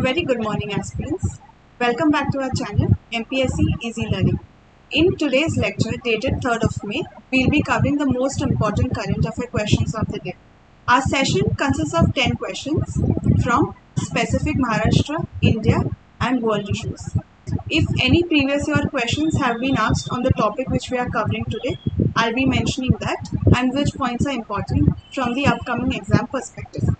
very good morning, aspirants. Welcome back to our channel, MPSC Easy Learning. In today's lecture, dated 3rd of May, we'll be covering the most important current affair questions of the day. Our session consists of 10 questions from specific Maharashtra, India, and world issues. If any previous year questions have been asked on the topic which we are covering today, I'll be mentioning that and which points are important from the upcoming exam perspective.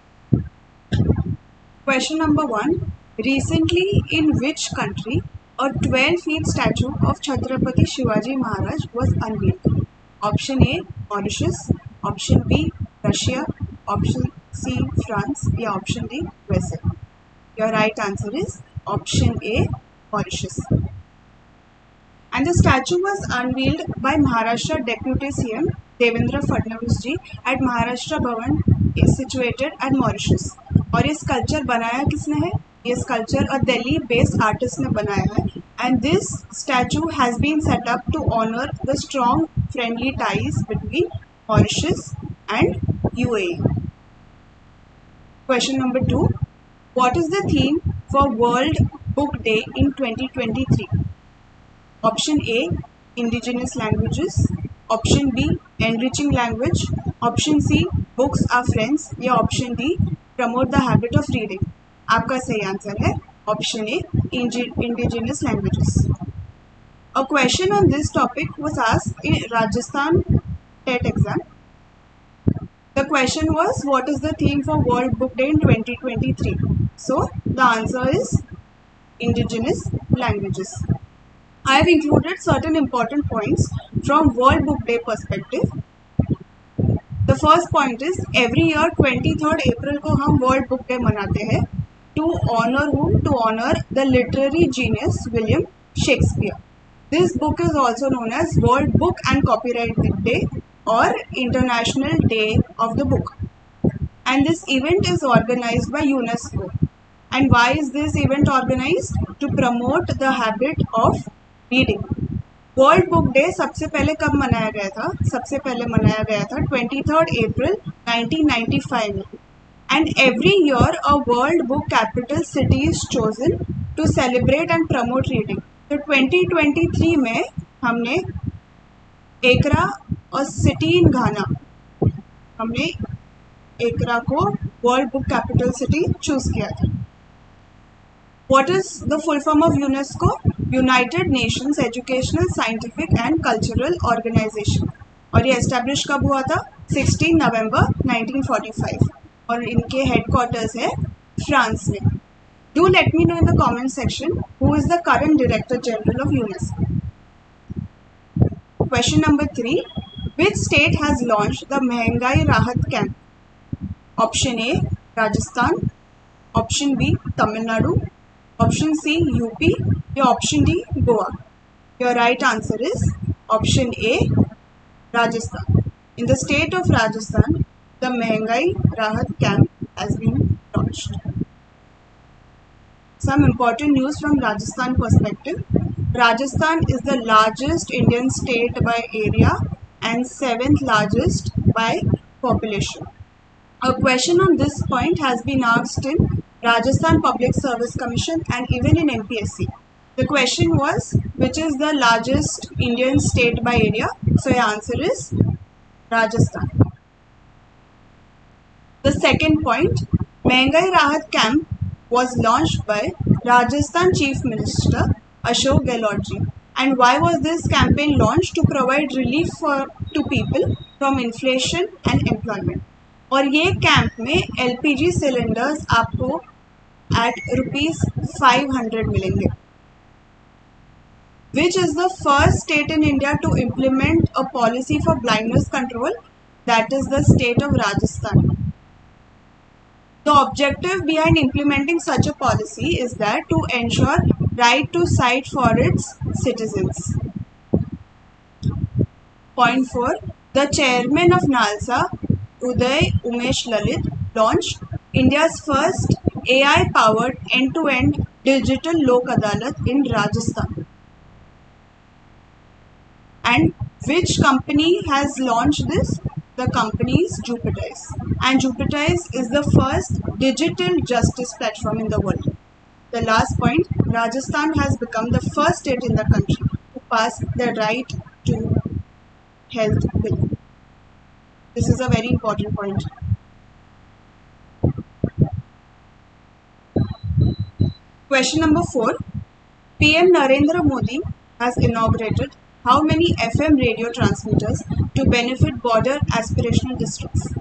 Question number 1. Recently, in which country a 12-feet statue of Chhatrapati Shivaji Maharaj was unveiled? Option A, Mauritius. Option B, Russia. Option C, France. Or option D, USA. Your right answer is option A, Mauritius. And the statue was unveiled by Maharashtra Deputy CM Devendra Fadnavis ji at Maharashtra Bhavan situated at Mauritius. और ये sculpture बनाया किसने है? ये sculpture a Delhi based artist ने बनाया है and this statue has been set up to honour the strong friendly ties between Mauritius and UAE. Question number 2. What is the theme for World Book Day in 2023? Option A, Indigenous Languages. Option B, Enriching Language. Option C, Books are Friends. या option D, Promote the Habit of Reading. आपका सही answer है option A, Indigenous Languages. A question on this topic was asked in Rajasthan TET exam. The question was, what is the theme for World Book Day in 2023? So, the answer is Indigenous Languages. I have included certain important points from World Book Day perspective. The first point is, every year 23rd April को हम World Book Day मनाते हैं to honor whom? To honor the literary genius William Shakespeare. This book is also known as World Book and Copyright Day or International Day of the Book. And this event is organized by UNESCO. And why is this event organized? To promote the habit of reading. World book day सबसे पहले कब मनाया गया था? सबसे पहले मनाया गया था 23rd April 1995 में. And every year a world book capital city is chosen to celebrate and promote reading. तो 2023 में हमने एकरा और सिटी इन घाना, हमने एकरा को world book capital city choose किया था. What is the full form of UNESCO? United Nations Educational, Scientific and Cultural Organization. और ये एस्टेब्लिश कब हुआ था? 16 नवंबर 1945 और इनके हेडक्वार्टर्स है फ्रांस में. Do let me know in the comment section who is the current Director General of UNESCO. Question number 3. Which state has launched the Mehengai Rahat Camp? Option A, Rajasthan. Option B, Tamil Nadu. Option C, UP. या option D, Goa. Your right answer is option A, Rajasthan. In the state of Rajasthan, the Mehengai Rahat Camp has been launched. Some important news from Rajasthan perspective. Rajasthan is the largest Indian state by area and 7th largest by population. A question on this point has been asked in Rajasthan Public Service Commission and even in MPSC. The question was, which is the largest Indian state by area? So your answer is Rajasthan. The second point, Mehengai Rahat Camp was launched by Rajasthan Chief Minister Ashok Gehlot ji. And why was this campaign launched? To provide relief to people from inflation and employment. और ये camp में LPG cylinders आपको at ₹500 मिलेंगे. Which is the first state in India to implement a policy for blindness control? That is the state of Rajasthan. The objective behind implementing such a policy is that to ensure right to sight for its citizens. Point 4. The chairman of NALSA, Uday Umesh Lalit, launched India's first AI-powered end-to-end digital Lok Adalat in Rajasthan. And which company has launched this? The company is Jupitize. And Jupitize is the first digital justice platform in the world. The last point, Rajasthan has become the first state in the country to pass the right to health bill. This is a very important point. Question number 4. PM Narendra Modi has inaugurated how many FM radio transmitters to benefit border aspirational districts?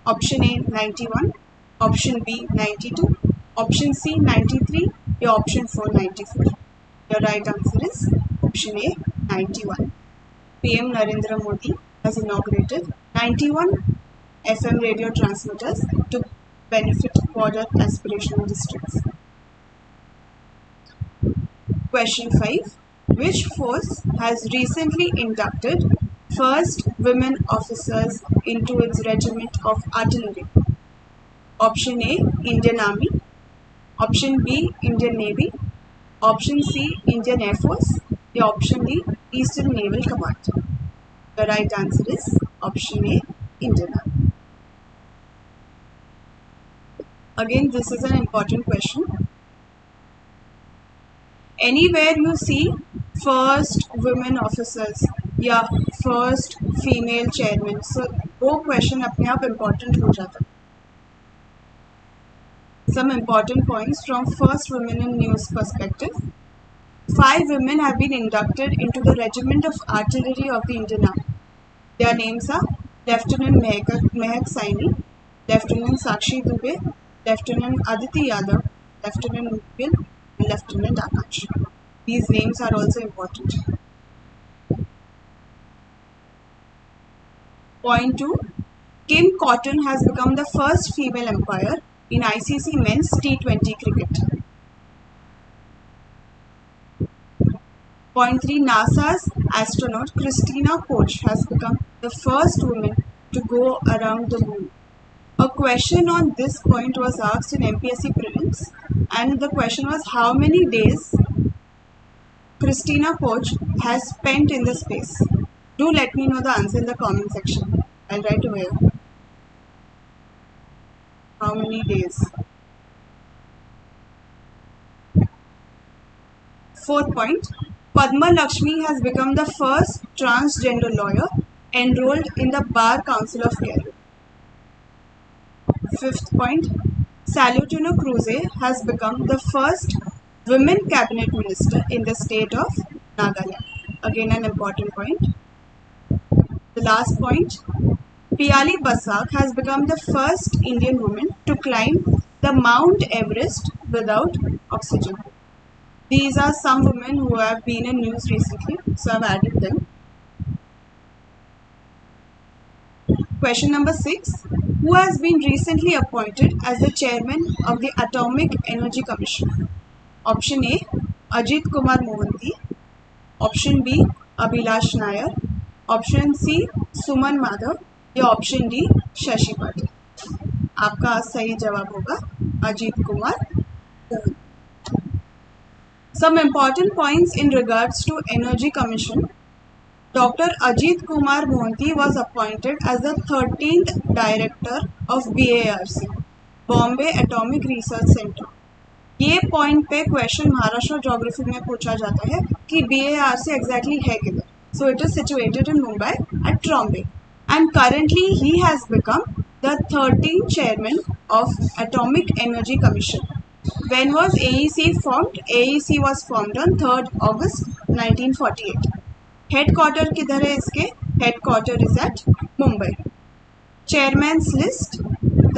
Option A 91, option B 92, option C 93, or option 4 94. The right answer is option A 91. PM Narendra Modi has inaugurated 91 FM radio transmitters to benefit border aspirational districts. Question 5. Which force has recently inducted first women officers into its regiment of artillery? Option A, Indian Army. Option B, Indian Navy. Option C, Indian Air Force. The option D, Eastern Naval Command. The right answer is option A, Indian Army. Again, this is an important question. Anywhere you see first women officers या first female chairman, so वो question अपने आप important हो जाता है. Some important points from first women in news perspective. 5 women have been inducted into the regiment of artillery of the Indian Army. Their names are Lieutenant Mehak Saini, Lieutenant Sakshi Dubey, Lieutenant Aditi Yadav, Lieutenant Mukul, and Lieutenant Akash. These names are also important. Point 2. Kim Cotton has become the first female umpire in ICC Men's T20 cricket. Point 3. NASA's astronaut Christina Koch has become the first woman to go around the moon. A question on this point was asked in MPSC prelims, and the question was how many days Christina Koch has spent in the space. Do let me know the answer in the comment section. I'll write over here. How many days? 4th point. Padma Lakshmi has become the first transgender lawyer enrolled in the Bar Council of Kerala. 5th point. Salutino Cruze has become the first women cabinet minister in the state of Nagaland. Again an important point. The last point. Piyali Basak has become the first Indian woman to climb the Mount Everest without oxygen. These are some women who have been in news recently, so I've added them. Question number 6. Who has been recently appointed as the chairman of the Atomic Energy Commission? Option A, Ajit Kumar Mohanty. Option B, Abhilash Nair. Option C, Suman Madhav. या option D Shashi Patil. आपका सही जवाब होगा Ajit Kumar. Some important points in regards to Energy Commission. Dr. Ajit Kumar Mohanty was appointed as the 13th director of BARC, Bombay Atomic Research Center. ये point पे question Maharashtra geography में पूछा जाता है कि BARC एग्जैक्टली है किधर. So it is situated in Mumbai at Trombay. And currently he has become the 13th chairman of Atomic Energy Commission. When was AEC formed? AEC was formed on 3rd August 1948. Headquarter किधर है इसके? Headquarter is at Mumbai. Chairman's list.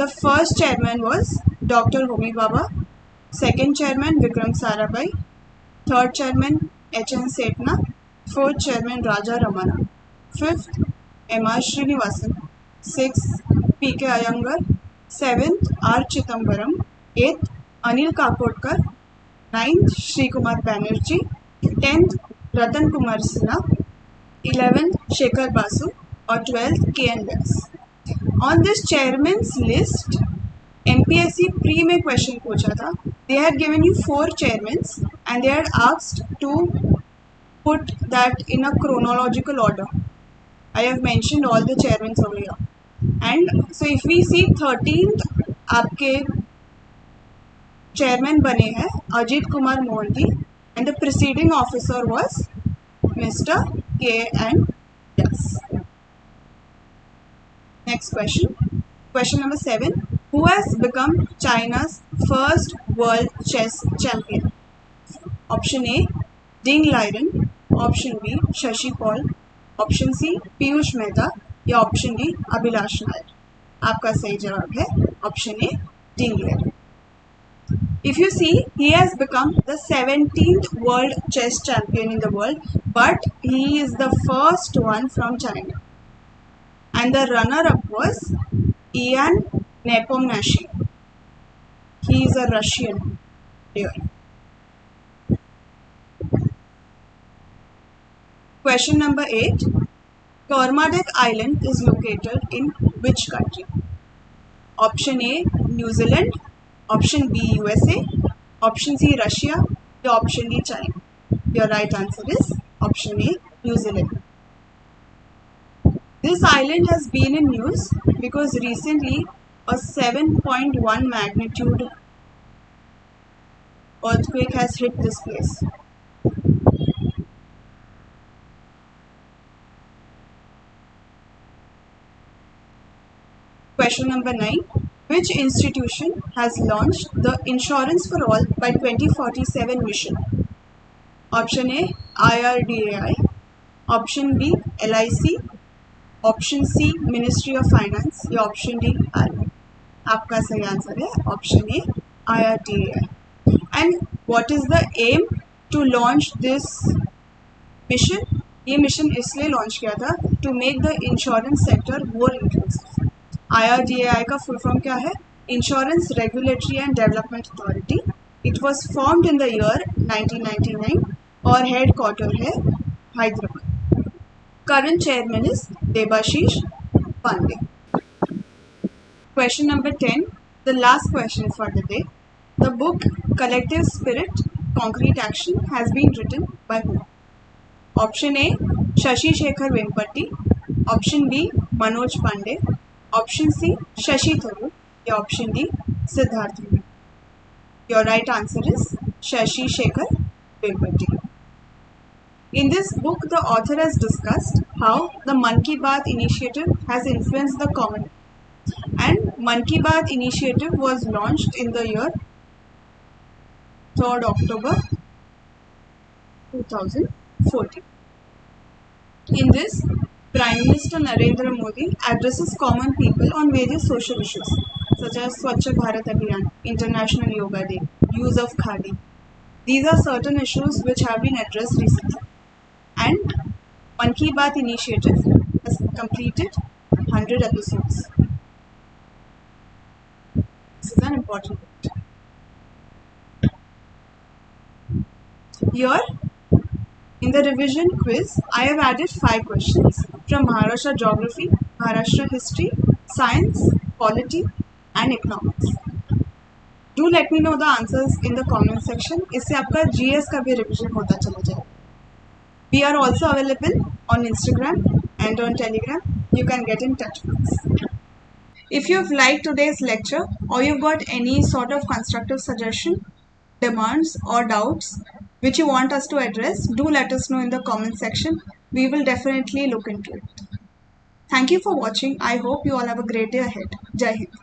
The first chairman was Dr. Homi Bhabha. Second chairman Vikram Sarabhai. Third chairman H.N. Setna. Fourth chairman Raja Ramana. Fifth M.R. Srinivasan. 6th P.K. Iyengar. 7th R. Chidambaram. 8th Anil Kakodkar. 9th Shri Kumar Banerjee. 10th Ratan Kumar Sinha. 11th Shekhar Basu. Or 12th K.N. Vyas. On this chairman's list, MPSC pre में question पूछा था. They had given you 4 chairmen and they had asked to put that in a chronological order. I have mentioned all the chairmen over here. And so if we see 13th आपके chairman बने हैं Ajit Kumar Mohanty and the preceding officer was mister K.N. Vyas. Next question. Question number 7. Who has become China's first world chess champion? Option A, Ding Liren. Option B, Shashi Paul. Option C, Piyush Mehta. या option D Abhilash Nair. आपका सही जवाब है option A, Ding Liren. If you see, he has become the 17th world chess champion in the world, but he is the first one from China. And the runner-up was Ian Nepomniachtchi. He is a Russian player. Question number 8. Kermadec Island is located in which country? Option A, New Zealand. Option B, USA. Option C, Russia. Or option D, China. Your right answer is option A, New Zealand. This island has been in news because recently a 7.1 magnitude earthquake has hit this place. Question number 9. Which institution has launched the Insurance for All by 2047 mission? Option A, IRDAI. Option B, LIC. Option C, Ministry of Finance. या option D, army. आपका सही answer है option A, IRDAI. And what is the aim to launch this mission? ये mission इसलिए launch किया था to make the insurance sector more inclusive. IRDAI का full form क्या है? Insurance regulatory and development authority. It was formed in the year 1999 और head quarter है Hyderabad. Current chairman is Debashish Pandey. Question number 10, the last question for the day. The book collective spirit concrete action has been written by who? Option A, Shashi Shekhar Vempati. Option B, Manoj Pandey. Option C, Shashi Tharoor. या option D, Siddharth Mehta. Your right answer is Shashi Shekhar Vempati. In this book, the author has discussed how the Mann Ki Baat initiative has influenced the common. And Mann Ki Baat initiative was launched in the year 3rd October 2014. In this, Prime Minister Narendra Modi addresses common people on various social issues such as Swachh Bharat Abhiyan, International Yoga Day, use of Khadi. These are certain issues which have been addressed recently. And Mann Ki Baat initiative has completed 100 episodes. This is an important point. Here, in the revision quiz, I have added 5 questions from Maharashtra Geography, Maharashtra History, Science, Polity and Economics. Do let me know the answers in the comment section. इससे आपका GS का भी revision होता चला जाएगा. We are also available on Instagram and on Telegram. You can get in touch with us. If you've liked today's lecture or you've got any sort of constructive suggestion, demands or doubts which you want us to address, do let us know in the comment section. We will definitely look into it. Thank you for watching. I hope you all have a great day ahead. Jai Hind.